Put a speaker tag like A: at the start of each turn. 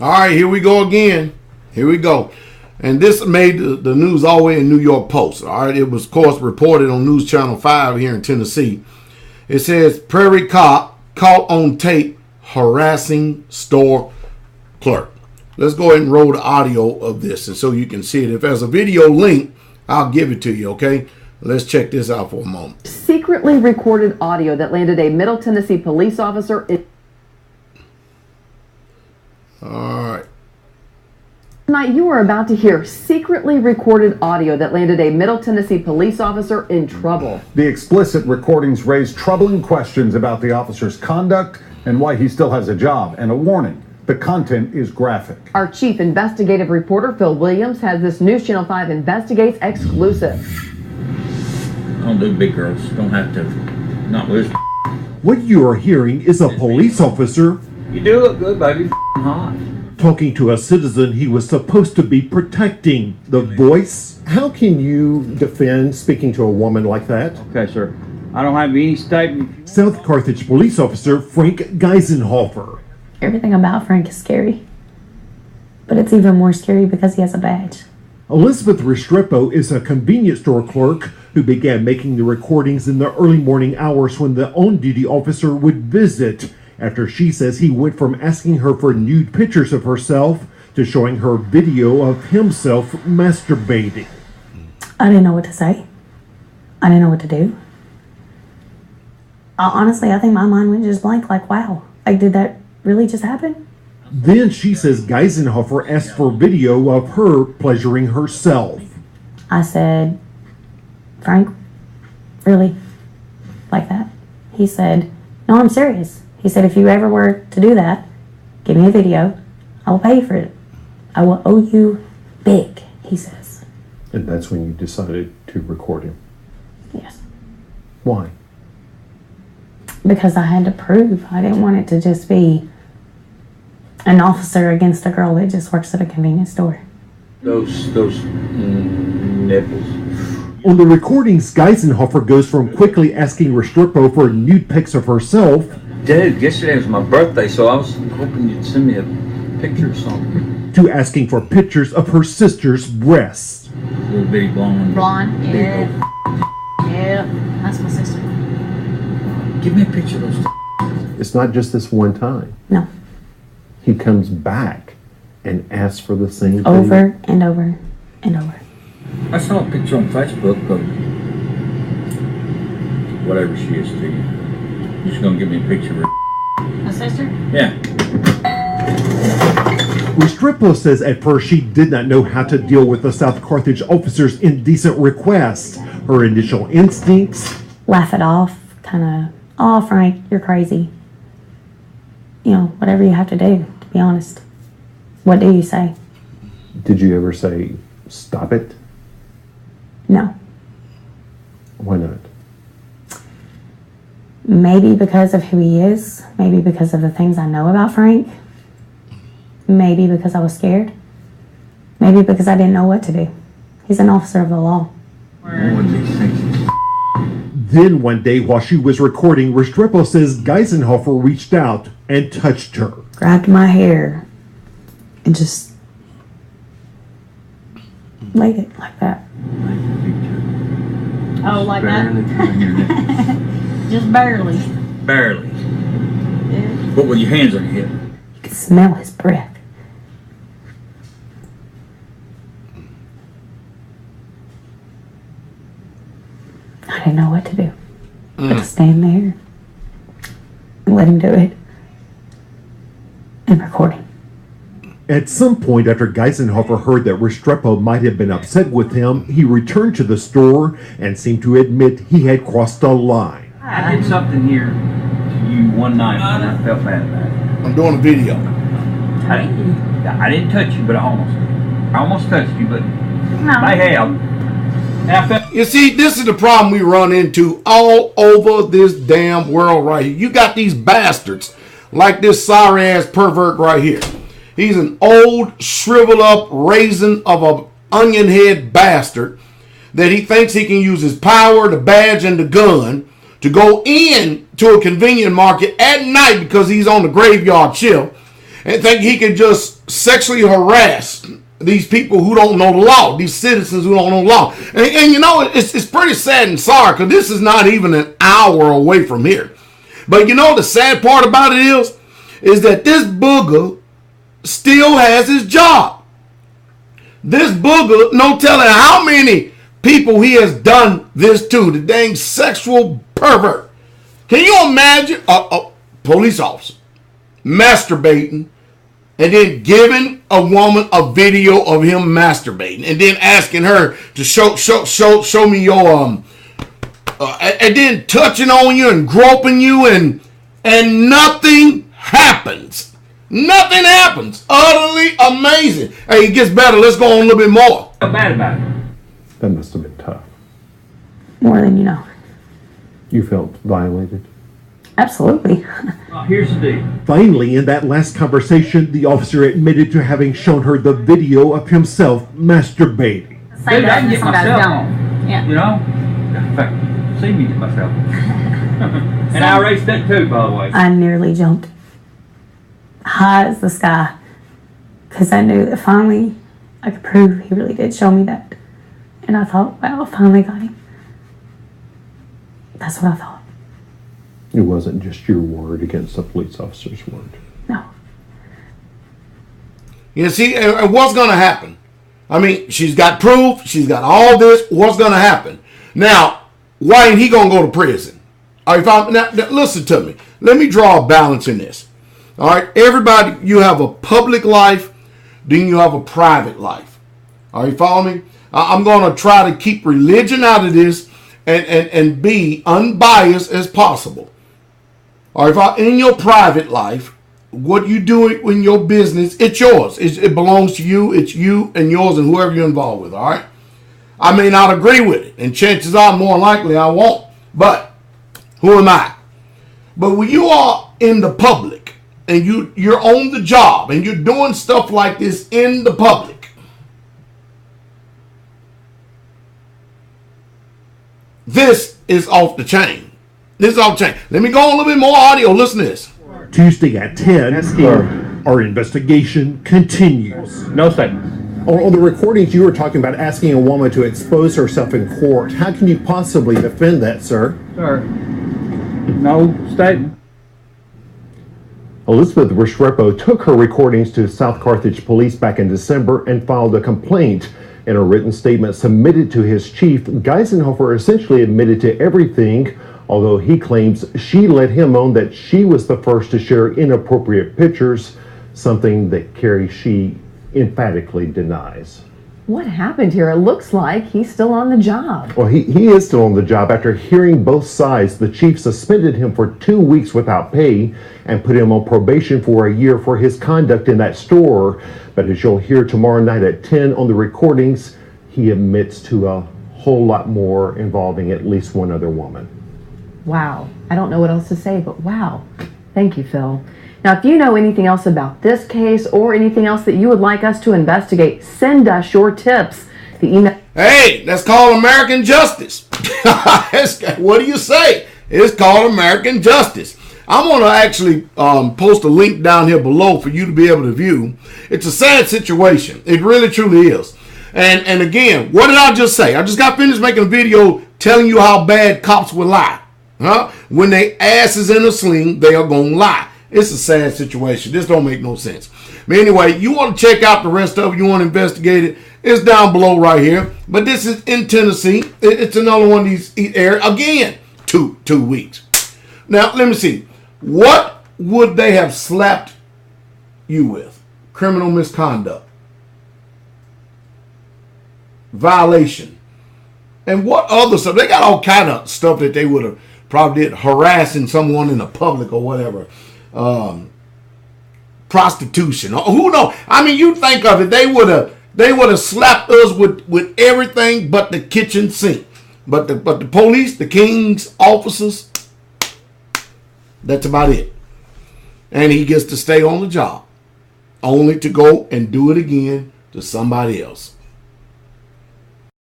A: All right, here we go again. Here we go. And this made the news all the way in New York Post. All right, it was, of course, reported on News Channel 5 here in Tennessee. It says, Prairie cop caught on tape harassing store clerk. Let's go ahead and roll the audio of this and so you can see it. If there's a video link, I'll give it to you, okay? Let's check this out for a moment.
B: Secretly recorded audio that landed a Middle Tennessee police officer in...
A: All right.
B: Tonight, you are about to hear secretly recorded audio that landed a Middle Tennessee police officer in trouble.
C: The explicit recordings raise troubling questions about the officer's conduct and why he still has a job, and a warning. The content is graphic.
B: Our chief investigative reporter, Phil Williams, has this News Channel 5 Investigates exclusive.
D: I don't do big girls. Don't have to. Not with.
E: What you are hearing is a police officer.
D: You do look good, baby. Hot.
E: Talking to a citizen he was supposed to be protecting. The voice.
F: How can you defend speaking to a woman like that?
D: Okay, sir. I don't have any statement.
E: South Carthage police officer Frank Geisenhofer.
G: Everything about Frank is scary. But it's even more scary because he has a badge.
E: Elizabeth Restrepo is a convenience store clerk who began making the recordings in the early morning hours when the on-duty officer would visit, after she says he went from asking her for nude pictures of herself to showing her video of himself masturbating.
G: I didn't know what to say. I didn't know what to do. Honestly, I think my mind went just blank, like, wow, like, did that really just happen?
E: Then she says Geisenhofer asked for video of her pleasuring herself.
G: I said, Frank, really? Like that? He said, no, I'm serious. He said, if you ever were to do that, give me a video. I will pay for it. I will owe you big, he says.
F: And that's when you decided to record him.
G: Yes.
F: Why?
G: Because I had to prove. I didn't want it to just be an officer against a girl that just works at a convenience store.
D: Those nipples.
E: On the recordings, Geisenhofer goes from quickly asking Restrepo for nude pics of herself.
D: Dude, yesterday was my birthday, so I was hoping you'd send me a picture or something.
E: To asking for pictures of her sister's breasts.
D: Little bitty blonde.
G: Blonde, yeah. Yeah, that's my sister.
D: Give me a picture of those.
F: It's not just this one time.
G: No.
F: He comes back and asks for the same thing.
G: Over and over and over.
D: I saw a picture on Facebook of whatever she is to you. You're just gonna give me a picture of her.
G: My sister?
D: Yeah.
E: Restrepo says at first she did not know how to deal with the South Carthage officer's indecent requests. Her initial instincts.
G: Laugh it off, kind of, oh, Frank, you're crazy. You know, whatever you have to do, to be honest. What do you say?
F: Did you ever say, stop it?
G: No.
F: Why not?
G: Maybe because of who he is. Maybe because of the things I know about Frank. Maybe because I was scared. Maybe because I didn't know what to do. He's an officer of the law.
E: Then one day while she was recording, Restrepo says Geisenhofer reached out and touched her.
G: Grabbed my hair and just laid it like that. Oh, like that? Just barely.
D: Barely.
G: Yeah.
D: But with your hands on your hip.
G: You could smell his breath. I didn't know what to do. But to stand there and let him do it and record him.
E: At some point after Geisenhofer heard that Restrepo might have been upset with him, he returned to the store and seemed to admit he had crossed a line.
D: I did something here to you one night and I felt bad about it.
A: I'm doing a video.
D: I didn't touch you, but I almost touched you, but I have. And I felt.
A: You see, this is the problem we run into all over this damn world right here. You got these bastards like this sorry ass pervert right here. He's an old, shriveled up raisin of a onion head bastard that he thinks he can use his power, the badge, and the gun to go in to a convenient market at night because he's on the graveyard shift and think he can just sexually harass these people who don't know the law, these citizens who don't know the law. And you know, it's pretty sad and sorry because this is not even an hour away from here. But you know, the sad part about it is that this booger still has his job. This booger, no telling how many people he has done this to, the dang sexual pervert. Can you imagine a police officer masturbating and then giving a woman a video of him masturbating and then asking her to show me your and then touching on you and groping you and nothing happens. Nothing happens. Utterly amazing. Hey, it gets better. Let's go on a little bit more.
D: How bad about it?
F: That must have been tough.
G: More than you know.
F: You felt violated?
G: Absolutely.
D: Here's the deal.
E: Finally, in that last conversation, the officer admitted to having shown her the video of himself masturbating.
D: Dude, I can get myself on.
G: Yeah.
D: You know? In fact, see me get myself on. And I raced that too, by the way.
G: I nearly jumped high as the sky because I knew that finally I could prove he really did show me that. And I thought, wow, I finally got him. That's what I thought.
F: It wasn't just your word against the police officer's word.
G: No.
A: You see, and what's going to happen? I mean, she's got proof. She's got all this. What's going to happen? Now, why ain't he going to go to prison? All right, now, listen to me. Let me draw a balance in this. All right, everybody, you have a public life, then you have a private life. All right, follow me? I'm going to try to keep religion out of this and be unbiased as possible. All right, in your private life, what you do in your business, it's yours. It belongs to you. It's you and yours and whoever you're involved with, all right? I may not agree with it, and chances are more likely I won't, but who am I? But when you are in the public and you're on the job and you're doing stuff like this in the public, this is off the chain. This is off the chain. Let me go on a little bit more audio. Listen to this.
E: Tuesday at 10, our investigation continues.
D: No statement.
F: On the recordings, you were talking about asking a woman to expose herself in court. How can you possibly defend that, sir?
D: Sir, no statement.
F: Elizabeth Restrepo took her recordings to South Carthage Police back in December and filed a complaint. In a written statement submitted to his chief, Geisenhofer essentially admitted to everything, although he claims she let him on that she was the first to share inappropriate pictures, something that Carrie Shee emphatically denies.
B: What happened here? It looks like he's still on the job.
F: Well, he is still on the job. After hearing both sides, the chief suspended him for 2 weeks without pay and put him on probation for a year for his conduct in that store. But as you'll hear tomorrow night at 10 on the recordings, he admits to a whole lot more involving at least one other woman.
B: Wow. I don't know what else to say, but wow. Thank you, Phil. Now, if you know anything else about this case or anything else that you would like us to investigate, send us your tips. The email.
A: Hey, that's called American justice. What do you say? It's called American justice. I'm going to actually post a link down here below for you to be able to view. It's a sad situation. It really, truly is. And again, what did I just say? I just got finished making a video telling you how bad cops will lie. Huh? When they ass is in a sling, they are going to lie. It's a sad situation. This don't make no sense. But anyway, you want to check out the rest of it, you want to investigate it, it's down below right here. But this is in Tennessee. It's another one of these areas. Again, two weeks. Now, let me see. What would they have slapped you with? Criminal misconduct. Violation. And what other stuff? They got all kind of stuff that they would have probably did, harassing someone in the public or whatever. Prostitution, who knows? I mean, you think of it, they would have slapped us with everything but the kitchen sink. But the police, the king's officers, that's about it. And he gets to stay on the job, only to go and do it again to somebody else.